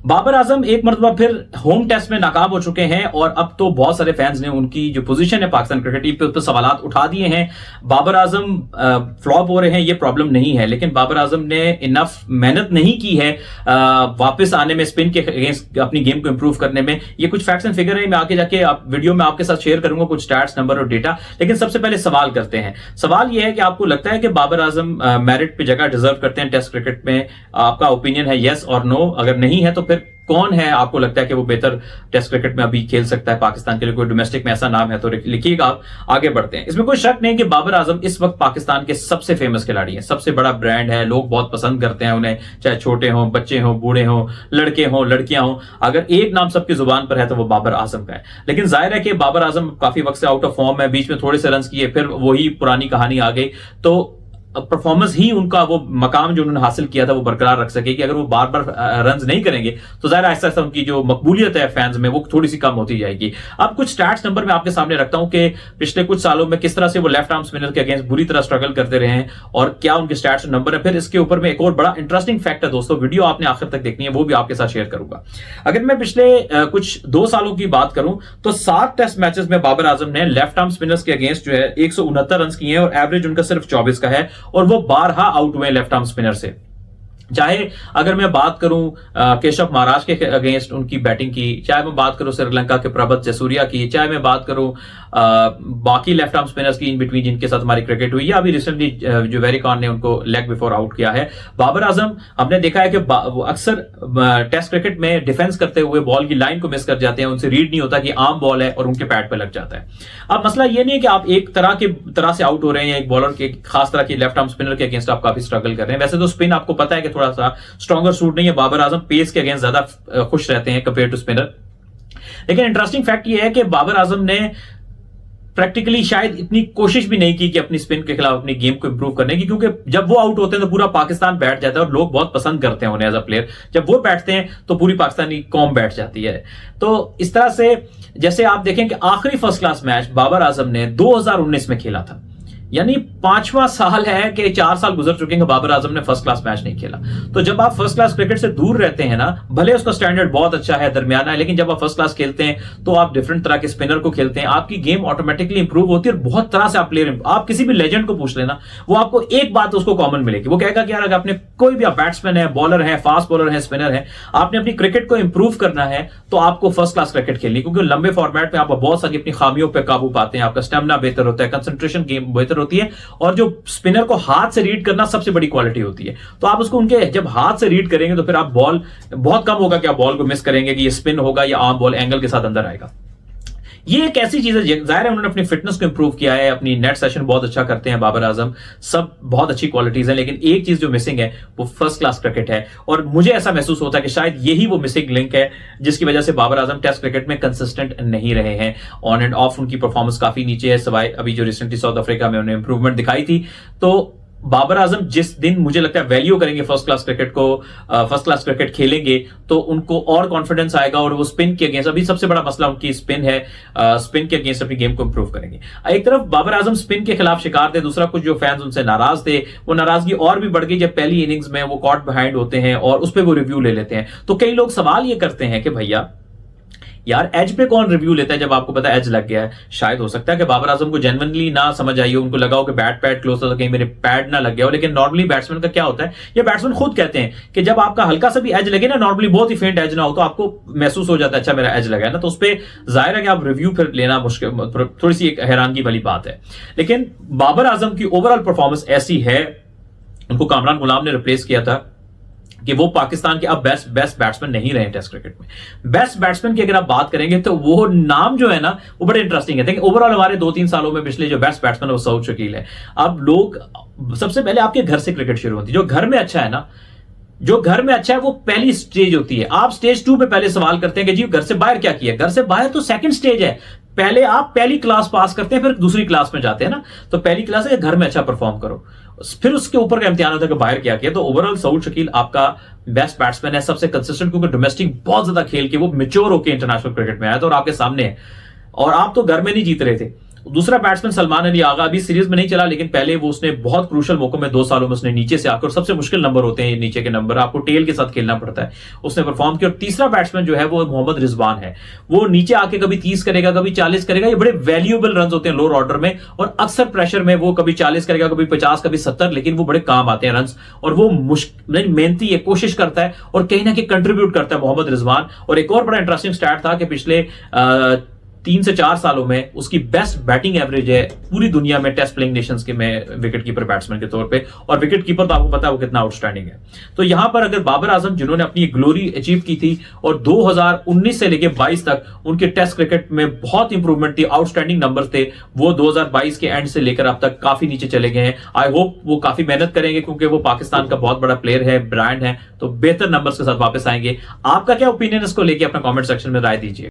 बाबर आजम एक मरतबा फिर होम टेस्ट में नाकाम हो चुके हैं और अब तो बहुत सारे फैंस ने उनकी जो पोजीशन है पाकिस्तान क्रिकेट टीम पे उस पर सवालात उठा दिए हैं। बाबर आजम फ्लॉप हो रहे हैं, ये प्रॉब्लम नहीं है, लेकिन बाबर आजम ने इनफ मेहनत नहीं की है वापस आने में, स्पिन के अगेंस्ट अपनी गेम को इंप्रूव करने में। ये कुछ फैक्ट्स एंड फिगर है, मैं आगे जाके वीडियो में आपके साथ शेयर करूंगा कुछ स्टैट्स, नंबर और डेटा। लेकिन सबसे पहले सवाल करते हैं। सवाल यह है कि आपको लगता है कि बाबर आजम मेरिट पे जगह डिजर्व करते हैं टेस्ट क्रिकेट में? आपका ओपिनियन है यस और नो? अगर नहीं है तो फिर कौन है आपको लगता है कि वो बेहतर टेस्ट क्रिकेट में अभी खेल सकता है पाकिस्तान के लिए? कोई डोमेस्टिक में ऐसा नाम है तो लिखिएगा। आप आगे बढ़ते हैं। इसमें कोई शक नहीं कि बाबर आजम इस वक्त पाकिस्तान के सबसे फेमस खिलाड़ी हैं, सबसे बड़ा ब्रांड है, लोग बहुत पसंद करते हैं उन्हें, चाहे छोटे हों, बच्चे हों, बूढ़े हों, लड़के हों, लड़कियां हों। अगर एक नाम सबकी जुबान पर है तो वो बाबर आजम का है। लेकिन जाहिर है कि बाबर आजम काफी वक्त से आउट ऑफ फॉर्म है, बीच में थोड़े से रन किए, फिर वही पुरानी कहानी आ गई। तो परफॉर्मेंस ही उनका वो मकाम जो उन्होंने हासिल किया था वो बरकरार रख सके कि अगर वो बार बार रन नहीं करेंगे तो ज़ाहिर आहिस्ता आहिस्ता उनकी जो मकबूलियत है फैंस में वो थोड़ी सी कम होती जाएगी। अब कुछ स्टैट्स नंबर मैं आपके सामने रखता हूं कि पिछले कुछ सालों में किस तरह से वो लेफ्ट आर्म स्पिनर के अगेंस्ट बुरी तरह स्ट्रगल करते रहे हैं और क्या उनके स्टैट्स नंबर है। फिर इसके ऊपर में एक और बड़ा इंटरेस्टिंग फैक्ट है दोस्तों, वीडियो आपने आखिर तक देखनी है, वो भी आपके साथ शेयर करूंगा। अगर मैं पिछले कुछ 2 सालों की बात करूं तो 7 टेस्ट मैचेस में बाबर आजम ने लेफ्ट आर्म स्पिनर्स के अगेंस्ट जो है 169 रन किए हैं और एवरेज उनका सिर्फ 24 का है और वो 12 आउट हुए लेफ्ट आर्म स्पिनर से। चाहे अगर मैं बात करूं केशव महाराज के अगेंस्ट उनकी बैटिंग की, चाहे मैं बात करूं श्रीलंका के प्रभत जसूरिया की, चाहे मैं बात करूं बाकी लेफ्ट आर्म स्पिनर्स की इन बिटवीन जिनके साथ हमारी क्रिकेट हुई, या अभी रिसेंटली जो वेरिकॉन ने उनको लेग बिफोर आउट किया है। बाबर आजम हमने देखा है कि वो अक्सर टेस्ट क्रिकेट में डिफेंस करते हुए बॉल की लाइन को मिस कर जाते हैं, उनसे रीड नहीं होता कि आम बॉल है और उनके पैड पे लग जाता है। अब मसला ये नहीं है कि आप एक तरह से आउट हो रहे हैं, एक बॉलर के खास तरह की लेफ्ट आर्म स्पिनर के अगेंस्ट आप काफी स्ट्रगल कर रहे हैं। वैसे तो स्पिन आपको पता है कि थोड़ा सा स्ट्रॉन्गर सूट नहीं है, बाबर आजम पेस के अगेंस्ट ज्यादा खुश रहते हैं कंपेयर टू स्पिनर। लेकिन इंटरेस्टिंग फैक्ट ये है कि बाबर आजम ने प्रैक्टिकली शायद इतनी कोशिश भी नहीं की कि अपनी स्पिन के खिलाफ अपनी गेम को इंप्रूव करने की, क्योंकि जब वो आउट होते हैं तो पूरा पाकिस्तान बैठ जाता है और लोग बहुत पसंद करते हैं उन्हें एज अ प्लेयर। जब वो बैठते हैं तो पूरी पाकिस्तानी कौम बैठ जाती है। तो इस तरह से जैसे आप देखें कि आखिरी first class match Babar Azam ने 2019 में खेला था, यानी 5वां साल है कि 4 साल गुजर चुके हैं, बाबर आजम ने फर्स्ट क्लास मैच नहीं खेला। तो जब आप फर्स्ट क्लास क्रिकेट से दूर रहते हैं ना, भले उसका स्टैंडर्ड बहुत अच्छा है, दरमियाना है, लेकिन जब आप फर्स्ट क्लास खेलते हैं तो आप डिफरेंट तरह के स्पिनर को खेलते हैं, आपकी गेम ऑटोमेटिकली इंप्रूव होती है और बहुत तरह से आप प्लेयर, आप किसी भी लेजेंड को पूछ लेना, वो आपको एक बात उसको कॉमन मिलेगी, वो कहेगा कि यार अगर आपने कोई भी बैट्समैन है, बॉलर है, फास्ट बॉलर है, स्पिनर है, आपने अपनी क्रिकेट को इंप्रूव करना है तो आपको फर्स्ट क्लास क्रिकेट खेलनी, क्योंकि लंबे फॉर्मेट में आप बहुत सारी अपनी खामियों पर काबू पाते हैं, आपका स्टेमिना बेहतर होता है, कंसंट्रेशन गेम बेहतर होती है, और जो स्पिनर को हाथ से रीड करना सबसे बड़ी क्वालिटी होती है। तो आप उसको उनके जब हाथ से रीड करेंगे तो फिर आप बॉल बहुत कम होगा कि आप बॉल को मिस करेंगे कि ये स्पिन होगा या आर्म बॉल एंगल के साथ अंदर आएगा। ये एक ऐसी चीज है, जाहिर है उन्होंने अपनी फिटनेस को इंप्रूव किया है, अपनी नेट सेशन बहुत अच्छा करते हैं बाबर आजम, सब बहुत अच्छी क्वालिटीज हैं, लेकिन एक चीज जो मिसिंग है वो फर्स्ट क्लास क्रिकेट है। और मुझे ऐसा महसूस होता है कि शायद यही वो मिसिंग लिंक है जिसकी वजह से बाबर आजम टेस्ट क्रिकेट में कंसिस्टेंट नहीं रहे हैं। ऑन एंड ऑफ उनकी परफॉर्मेंस काफी नीचे है, सिवाय अभी जो रिसेंटली साउथ अफ्रीका में उन्हें इंप्रूवमेंट दिखाई थी। तो बाबर आजम जिस दिन मुझे लगता है वैल्यू करेंगे फर्स्ट क्लास क्रिकेट को, फर्स्ट क्लास क्रिकेट खेलेंगे तो उनको और कॉन्फिडेंस आएगा और वो स्पिन के अगेंस्ट, अभी सबसे बड़ा मसला उनकी स्पिन है, स्पिन के अगेंस्ट अपनी गेम को इंप्रूव करेंगे। एक तरफ बाबर आजम स्पिन के खिलाफ शिकार थे, दूसरा कुछ जो फैंस उनसे नाराज थे, वो नाराजगी और भी बढ़ गई जब पहली इनिंग्स में वो कॉट बिहाइंड होते हैं और उस पर वो रिव्यू ले लेते हैं। तो कई लोग सवाल ये करते हैं कि भैया यार एज पे कौन रिव्यू लेता है जब आपको पता है एज लग गया है? शायद हो सकता है कि बाबर आजम को जेन्युइनली ना समझ आई हो, उनको लगा हो कि बैट पैड क्लोज था तो कहीं मेरे पैड ना लग गया हो। लेकिन नॉर्मली बैट्समैन का क्या होता है, ये बैट्समैन खुद कहते हैं कि जब आपका हल्का सा भी एज लगे ना, नॉर्मली बहुत ही फेंट एज ना हो, तो आपको महसूस हो जाता है अच्छा मेरा एज लगा है ना, तो उस पर जाहिर है कि आप रिव्यू फिर लेना मुश्किल, थोड़ी सी एक हैरानगी वाली बात है। लेकिन बाबर आजम की ओवरऑल परफॉर्मेंस ऐसी है, उनको कामरान गुलाम ने रिप्लेस किया था कि वो पाकिस्तान के अब बेस्ट बैट्समैन नहीं रहे टेस्ट क्रिकेट में। बेस्ट बैट्समैन की अगर आप बात करेंगे तो वो नाम जो है ना वो बड़े इंटरेस्टिंग है। देखिए ओवरऑल हमारे 2-3 सालों में पिछले जो बेस्ट बैट्समैन है वो सऊद शकील है। अब लोग सबसे पहले आपके घर से क्रिकेट शुरू होती है, जो घर में अच्छा है ना, जो घर में अच्छा है वो पहली स्टेज होती है। आप स्टेज 2 पे पहले सवाल करते हैं कि जी घर से बाहर क्या किया, घर से बाहर तो सेकंड स्टेज है, पहले आप पहली क्लास पास करते हैं फिर दूसरी क्लास में जाते हैं ना। तो पहली क्लास है घर में अच्छा परफॉर्म करो, फिर उसके ऊपर का इम्तिहान होता है कि बाहर क्या किया। तो ओवरऑल सऊद शकील आपका बेस्ट बैट्समैन है, सबसे कंसिस्टेंट, क्योंकि डोमेस्टिक बहुत ज्यादा खेल के वो मैच्योर होकर इंटरनेशनल क्रिकेट में आया था और आपके सामने है, और आप तो घर में नहीं जीत रहे थे। दूसरा बैट्समैन सलमान अली आगा अभी सीरीज में नहीं चला, लेकिन पहले वो उसने बहुत क्रूशल मौकों में 2 सालों में उसने नीचे से आकर, सबसे मुश्किल नंबर होते हैं ये नीचे के नंबर, आपको टेल के साथ खेलना पड़ता है, उसने परफॉर्म किया। और तीसरा बैट्समैन जो है वो मोहम्मद रिजवान है, वो नीचे आके कभी 30 करेगा, कभी 40 करेगा, ये बड़े वैल्यूएबल रन होते हैं लोअर ऑर्डर में, और अक्सर प्रेशर में वो कभी 40 करेगा, कभी 50, कभी 70, लेकिन वो बड़े काम आते हैं रन, और वो मेहनती है, कोशिश करता है और कहीं ना कहीं कंट्रीब्यूट करता है मोहम्मद रिजवान। और एक और बड़ा इंटरेस्टिंग स्टैट था कि पिछले 3 से 4 सालों में उसकी बेस्ट बैटिंग एवरेज है पूरी दुनिया में टेस्ट प्लेइंग नेशंस के में विकेट कीपर बैट्समैन के तौर पे, और विकेट कीपर तो आपको पता है वो कितना आउटस्टैंडिंग है। तो यहां पर अगर बाबर आजम जिन्होंने अपनी ग्लोरी अचीव की थी और 2019 से लेकर 22 तक उनके टेस्ट क्रिकेट में बहुत इंप्रूवमेंट थी, आउटस्टैंडिंग नंबर थे, वो 2022 के एंड से लेकर अब तक काफी नीचे चले गए हैं। आई होप वो काफी मेहनत करेंगे क्योंकि वो पाकिस्तान का बहुत बड़ा प्लेयर है, ब्रांड है, तो बेहतर नंबर्स के साथ वापस आएंगे। आपका क्या ओपिनियन इसको लेकर अपना कॉमेंट सेक्शन में राय दीजिए।